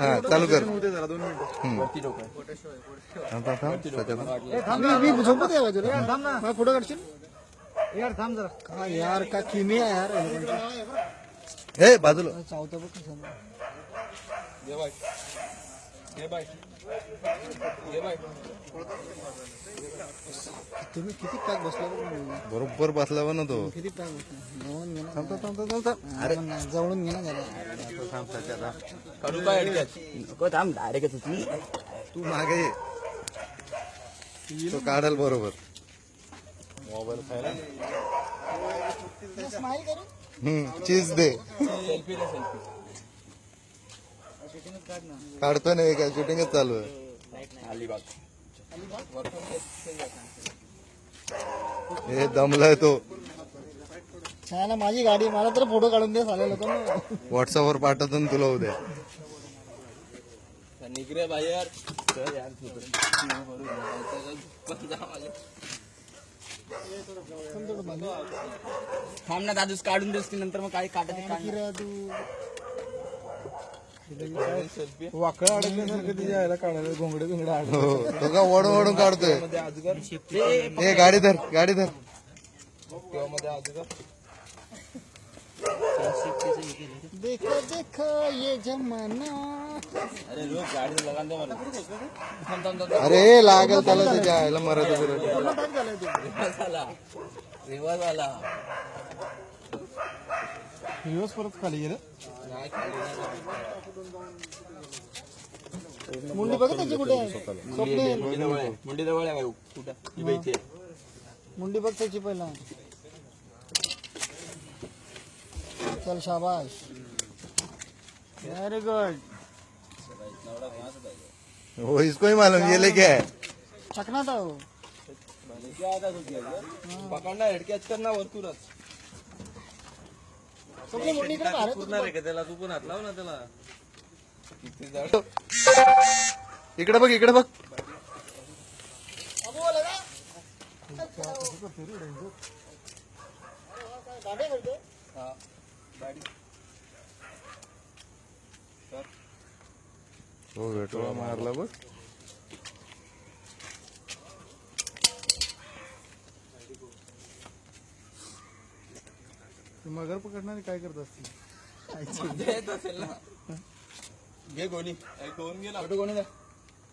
हा चालू कर. जरा 2 मिनिटं वरती डोकं आहे. थांब, थांब, थांब. सध्या मी झोपत आहे बाजूला थांब ना मला फोटो काढशील यार थांब जरा का यार का किमी आहे यार हे बाजूला चावतं बघ कसं ये बाय ये बाय ये बाय. तुम्ही किती पॅक बसला बघ बरोबर बसला बा ना तो. किती पॅक बसला जवळून घे ना थांब, थांब, थांब, थांब, थांब. अरे जवळून घे ना जरा थांब, सध्या थांब. काढू काय अडक्यात नको थांब डायरेक्ट होती. तू मागे ये. तो काढाल बरोबर. मोबाईल खायला स्माइल करू चीज दे. सेल्फी रे सेल्फी. काढतो नाही काय शूटिंगच चालू आहे. अलिबाग हे दमलाय तो. छान माझी गाडी मला तर फोटो काढून दे चालेल लोक व्हॉट्सअपवर पाठवतो ना तुला उद्या. निघरे बाहेर थांब ना दादूस काढून देस की नंतर मग काही काढायचं काय सेल्फी वाकड अडकल्यासारखं तिच्या यायला काढायला घोंगडे बिंगडे अडक हो तो का ओढून ओढून काढतोय. मध्ये अजगर हे गाडी धर गाडी धर. किंवा मध्ये अजगर. देखो देखो ये जमाना अरे लोक गाडी लगान दे मला. थांब थांब थांब. अरे लागल त्याला त्याच्या आयला मरत रिवर्स आला रिवर्स आला. दिवस परत खाली गेलं नाही खाली नाही. मुंडी बघ त्याची कुठे आहे स्वप्ने मुंडी जवळ आहे भाऊ. कुठं ही बाई इथे. मुंडी बघ त्याची पहिला चल शाबाश वेरी गुड हो इसको ही मालूम ये लेके है. चकना था वो क्या आता तुझी पकडणार हेडकॅच करणार वरतूनच. स्वप्ने मुंडी इकडे भारत पूर्ण रे का त्याला. तू पण हात लाव ना त्याला. किती जड. इकडे बघ इकडे बघ. हा गाडी हो भेटोळा मारला बघ. मगर पकडणारे काय करत असतील देत असेल ना. घे गोणी. एक दोन गेला. फोटो कोणी द्या.